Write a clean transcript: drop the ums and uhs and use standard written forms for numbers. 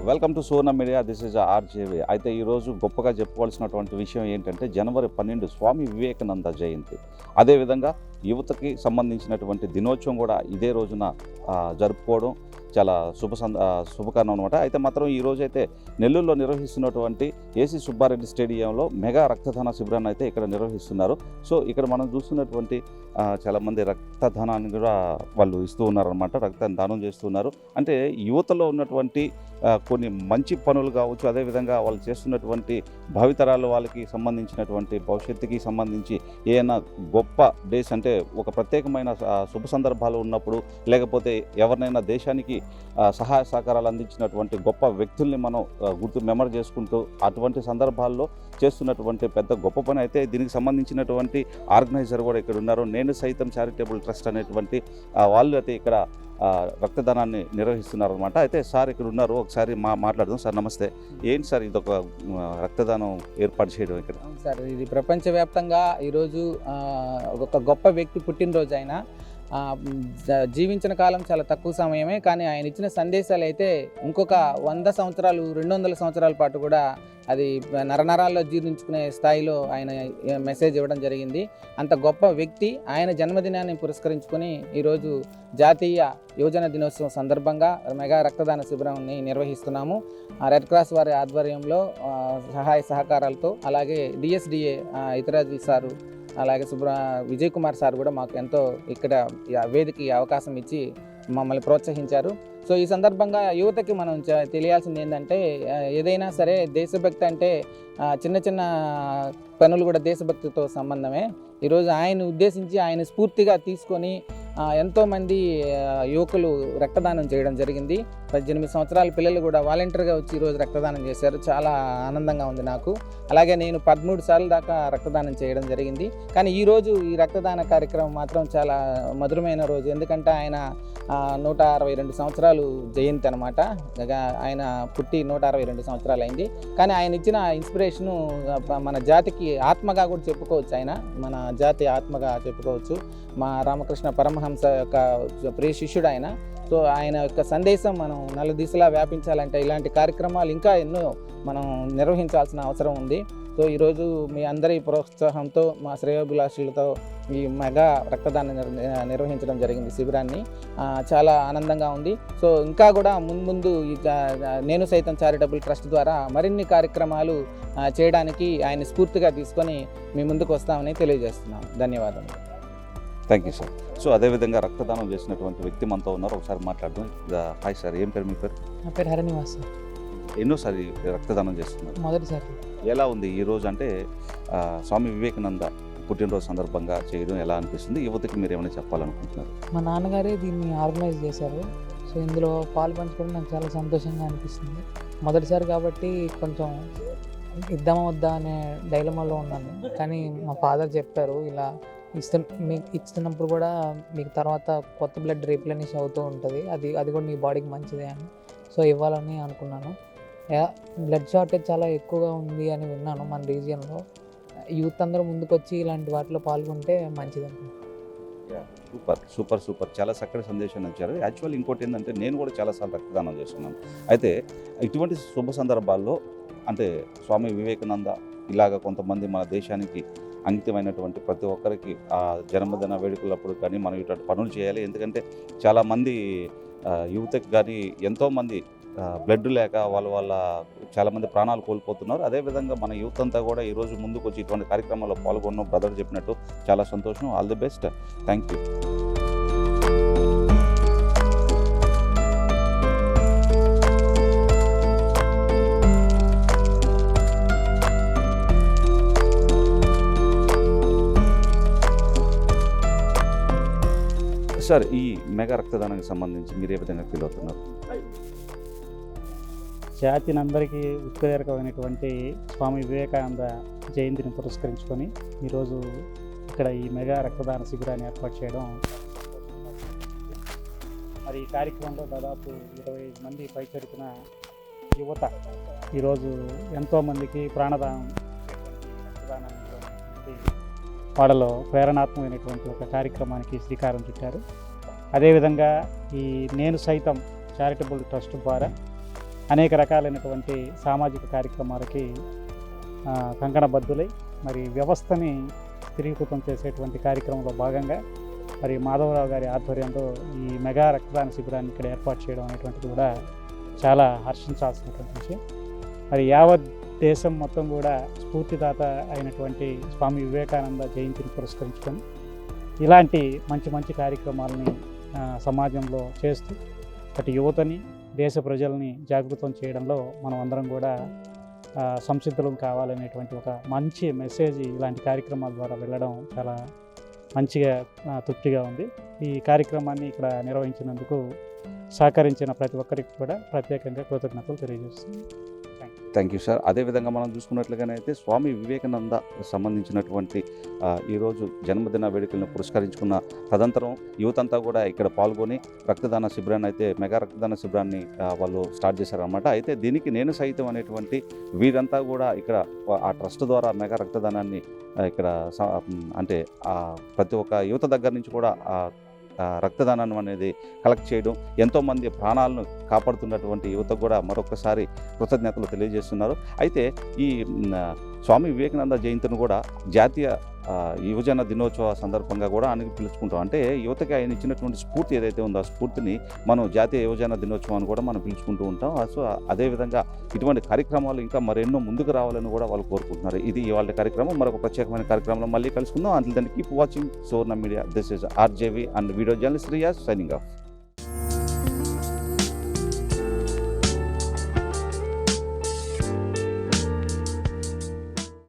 Welcome to Suvarna media. This is RJV. అయితే ఈరోజు గొప్పగా చెప్పుకోవాల్సినటువంటి విషయం ఏంటంటే జనవరి 12 స్వామి వివేకానంద జయంతి. అదేవిధంగా యువతకి సంబంధించినటువంటి దినోత్సవం కూడా ఇదే రోజున జరుపుకోవడం చాలా శుభకరణం అనమాట. అయితే మాత్రం ఈరోజు అయితే నెల్లూరులో నిర్వహిస్తున్నటువంటి ఏసీ సుబ్బారెడ్డి స్టేడియంలో మెగా రక్తదాన శిబిరాన్ని అయితే ఇక్కడ నిర్వహిస్తున్నారు. సో ఇక్కడ మనం చూస్తున్నటువంటి చాలామంది రక్తదానాన్ని కూడా వాళ్ళు ఇస్తూ ఉన్నారనమాట, రక్తాన్ని దానం చేస్తున్నారు. అంటే యువతలో ఉన్నటువంటి కొన్ని మంచి పనులు కావచ్చు, అదేవిధంగా వాళ్ళు చేస్తున్నటువంటి భావితరాలు వాళ్ళకి సంబంధించినటువంటి భవిష్యత్తుకి సంబంధించి ఏమైనా గొప్ప డేస్ అంటే ఒక ప్రత్యేకమైన శుభ సందర్భాలు ఉన్నప్పుడు, లేకపోతే ఎవరినైనా దేశానికి సహాయ సహకారాలు అందించినటువంటి గొప్ప వ్యక్తుల్ని మనం మెమరీ చేసుకుంటూ అటువంటి సందర్భాల్లో చేస్తున్నటువంటి పెద్ద గొప్ప పని. అయితే దీనికి సంబంధించినటువంటి ఆర్గనైజర్ కూడా ఇక్కడ ఉన్నారు. నేను సైతం చారిటబుల్ ట్రస్ట్ అనేటువంటి వాళ్ళు అయితే ఇక్కడ రక్తదానాన్ని నిర్వహిస్తున్నారు అనమాట. అయితే సార్ ఇక్కడ ఉన్నారు, ఒకసారి మాట్లాడదాం. సార్ నమస్తే. ఏంటి సార్ ఇదొక రక్తదానం ఏర్పాటు చేయడం ఇక్కడ? సార్ ఇది ప్రపంచవ్యాప్తంగా ఈరోజు ఒక గొప్ప వ్యక్తి పుట్టినరోజు అయినా జీవించిన కాలం చాలా తక్కువ సమయమే, కానీ ఆయన ఇచ్చిన సందేశాలు అయితే ఇంకొక 100 సంవత్సరాలు 200 సంవత్సరాల పాటు కూడా అది నరనరాల్లో జీర్ణించుకునే స్థాయిలో ఆయన మెసేజ్ ఇవ్వడం జరిగింది. అంత గొప్ప వ్యక్తి. ఆయన జన్మదినాన్ని పురస్కరించుకొని ఈరోజు జాతీయ యువజన దినోత్సవం సందర్భంగా మెగా రక్తదాన శిబిరాన్ని నిర్వహిస్తున్నాము. రెడ్ క్రాస్ వారి ఆధ్వర్యంలో సహాయ సహకారాలతో, అలాగే డిఎస్డిఏ ఇతరాజీ సారు, అలాగే విజయ్ కుమార్ సార్ కూడా మాకు ఎంతో ఇక్కడ వేదికకి అవకాశం ఇచ్చి మమ్మల్ని ప్రోత్సహించారు. సో ఈ సందర్భంగా యువతకి మనం తెలియాల్సింది ఏంటంటే, ఏదైనా సరే దేశభక్తి అంటే చిన్న చిన్న పనులు కూడా దేశభక్తితో సంబంధమే. ఈరోజు ఆయన ఉద్దేశించి ఆయన స్ఫూర్తిగా తీసుకొని ఎంతోమంది యువకులు రక్తదానం చేయడం జరిగింది. 18 సంవత్సరాల పిల్లలు కూడా వాలంటీర్గా వచ్చి ఈరోజు రక్తదానం చేశారు. చాలా ఆనందంగా ఉంది నాకు. అలాగే నేను 13 సార్లు దాకా రక్తదానం చేయడం జరిగింది. కానీ ఈరోజు ఈ రక్తదాన కార్యక్రమం మాత్రం చాలా మధురమైన రోజు. ఎందుకంటే ఆయన 162 సంవత్సరాలు జయంతి అనమాట. ఆయన పుట్టి 162 సంవత్సరాలు అయింది. కానీ ఆయన ఇచ్చిన ఇన్స్పిరేషను మన జాతికి ఆత్మగా కూడా చెప్పుకోవచ్చు. ఆయన మన జాతి ఆత్మగా చెప్పుకోవచ్చు. మా రామకృష్ణ పరమహంస యొక్క ప్రియ శిష్యుడు ఆయన. సో ఆయన యొక్క సందేశం మనం నలుదిశలా వ్యాపించాలంటే ఇలాంటి కార్యక్రమాలు ఇంకా ఎన్నో మనం నిర్వహించాల్సిన అవసరం ఉంది. సో ఈరోజు మీ అందరి ప్రోత్సాహంతో, మా శ్రేయోభిలాషులతో ఈ మెగా రక్తదానం నిర్వహించడం జరిగింది శిబిరాన్ని. చాలా ఆనందంగా ఉంది. సో ఇంకా కూడా ముందు నేను సైతం చారిటబుల్ ట్రస్ట్ ద్వారా మరిన్ని కార్యక్రమాలు చేయడానికి ఆయన స్ఫూర్తిగా తీసుకొని మీ ముందుకు వస్తామని తెలియజేస్తున్నాను. ధన్యవాదాలు. Thank you sir. సో అదేవిధంగా రక్తదానం చేసినటువంటి వ్యక్తి మనతో ఉన్నారు, ఒకసారి మాట్లాడదాం. హాయ్ సార్, ఏం పేరు మీ పేరు? నా పేరు హరినివాస్ సార్. ఎన్నోసారి రక్తదానం చేస్తున్నారు? మొదటిసారి. ఎలా ఉంది ఈరోజు? అంటే స్వామి వివేకానంద పుట్టినరోజు సందర్భంగా చేయడం ఎలా అనిపిస్తుంది? యువతకి మీరు ఏమైనా చెప్పాలనుకుంటున్నారు? మా నాన్నగారే దీన్ని ఆర్గనైజ్ చేశారు. సో ఇందులో పాలు పంచుకోవడం నాకు చాలా సంతోషంగా అనిపిస్తుంది. మొదటిసారి కాబట్టి కొంచెం ఇద్దామా వద్దా అనే డైలమాలో ఉన్నాను. కానీ మా ఫాదర్ చెప్పారు, ఇలా మీకు ఇస్తున్నప్పుడు కూడా మీకు తర్వాత కొత్త బ్లడ్ రీప్లెనిష్ అవుతూ ఉంటుంది, అది కూడా మీ బాడీకి మంచిదే అని. సో ఇవ్వాలని అనుకున్నాను. బ్లడ్ షార్టేజ్ చాలా ఎక్కువగా ఉంది అని విన్నాను మన రీజియన్లో. యూత్ అందరూ ముందుకొచ్చి ఇలాంటి వాటిలో పాల్గొంటే మంచిది అనుకుంటున్నాను. సూపర్ సూపర్ సూపర్, చాలా చక్కటి సందేశాన్ని ఇచ్చారు. యాక్చువల్ ఇంకోటి ఏంటంటే, నేను కూడా చాలాసార్లు రక్తదానం చేస్తున్నాను. అయితే ఇటువంటి శుభ సందర్భాల్లో అంటే స్వామి వివేకానంద ఇలాగ కొంతమంది మన దేశానికి అంకితమైనటువంటి ప్రతి ఒక్కరికి ఆ జన్మదిన వేడుకలప్పుడు కానీ మనం ఇటువంటి పనులు చేయాలి. ఎందుకంటే చాలామంది యువతకి కానీ ఎంతోమంది బ్లడ్ లేక వాళ్ళ చాలామంది ప్రాణాలు కోల్పోతున్నారు. అదేవిధంగా మన యూత్ అంతా కూడా ఈరోజు ముందుకు వచ్చి ఇటువంటి కార్యక్రమాల్లో పాల్గొన్న బ్రదర్ చెప్పినట్టు చాలా సంతోషం. All the best. Thank you. Sir, ఈ మెగా రక్తదానానికి సంబంధించి మీరు ఏ విధంగా ఫీల్ అవుతున్నారు? జాతినందరికీ ఉత్ప్రేరకమైనటువంటి స్వామి వివేకానంద జయంతిని పురస్కరించుకొని ఈరోజు ఇక్కడ ఈ మెగా రక్తదాన శిబిరాన్ని ఏర్పాటు చేయడం. మరి ఈ కార్యక్రమంలో దాదాపు 25 మంది పైచరుకున్న యువత ఈరోజు ఎంతోమందికి రక్తదానాన్ని వాళ్ళలో ప్రేరణాత్మకమైనటువంటి ఒక కార్యక్రమానికి శ్రీకారం చుట్టారు. అదేవిధంగా ఈ నేను సైతం చారిటబుల్ ట్రస్ట్ ద్వారా అనేక రకాలైనటువంటి సామాజిక కార్యక్రమాలకి కంకణబద్ధులై మరి వ్యవస్థని స్థిరీకృతం చేసేటువంటి కార్యక్రమంలో భాగంగా మరి మాధవరావు గారి ఆధ్వర్యంలో ఈ మెగా రక్తదాన శిబిరాన్ని ఇక్కడ ఏర్పాటు చేయడం అనేటువంటిది కూడా చాలా హర్షించాల్సినటువంటి విషయం. మరి యావత్ దేశం మొత్తం కూడా స్ఫూర్తిదాత అయినటువంటి స్వామి వివేకానంద జయంతిని పురస్కరించుకొని ఇలాంటి మంచి మంచి కార్యక్రమాలని సమాజంలో చేస్తూ అటు యువతని దేశ ప్రజల్ని జాగృతం చేయడంలో మనం అందరం కూడా సంసిద్ధులం కావాలనేటువంటి ఒక మంచి మెసేజ్ ఇలాంటి కార్యక్రమాల ద్వారా వెళ్ళడం చాలా మంచిగా తృప్తిగా ఉంది. ఈ కార్యక్రమాన్ని ఇక్కడ నిర్వహించినందుకు సహకరించిన ప్రతి ఒక్కరికి కూడా ప్రత్యేకంగా కృతజ్ఞతలు తెలియజేస్తుంది. Thank you sir. అదేవిధంగా మనం చూసుకున్నట్లుగానైతే స్వామి వివేకానంద సంబంధించినటువంటి ఈరోజు జన్మదిన వేడుకలను పురస్కరించుకున్న తదంతరం యువత అంతా కూడా ఇక్కడ పాల్గొని రక్తదాన శిబిరాన్ని అయితే మెగా రక్తదాన శిబిరాన్ని వాళ్ళు స్టార్ట్ చేశారనమాట. అయితే దీనికి నేను సైతం అనేటువంటి వీరంతా కూడా ఇక్కడ ఆ ట్రస్ట్ ద్వారా మెగా రక్తదానాన్ని ఇక్కడ అంటే ప్రతి ఒక్క యువత దగ్గర నుంచి కూడా రక్తదానం అనేది కలెక్ట్ చేయడం, ఎంతోమంది ప్రాణాలను కాపాడుతున్నటువంటి యువతకు కూడా మరొకసారి కృతజ్ఞతలు తెలియజేస్తున్నారు. అయితే ఈ స్వామి వివేకానంద జయంతిని కూడా జాతీయ యువజన దినోత్సవ సందర్భంగా కూడా ఆయనకి పిలుచుకుంటాం. అంటే యువతకి ఆయన ఇచ్చినటువంటి స్ఫూర్తి ఏదైతే ఉందో ఆ స్ఫూర్తిని మనం జాతీయ యువజన దినోత్సవం అని కూడా మనం పిలుచుకుంటూ ఉంటాం. సో అదేవిధంగా ఇటువంటి కార్యక్రమాలు ఇంకా మరెన్నో ముందుకు రావాలని కూడా వాళ్ళు కోరుకుంటున్నారు. ఇది ఇవాళ కార్యక్రమం. మరొక ప్రత్యేకమైన కార్యక్రమంలో మళ్ళీ కలుసుకుందాం. Until then keep watching Suvarna media. This is RJV and video journalist Riyaz signing of.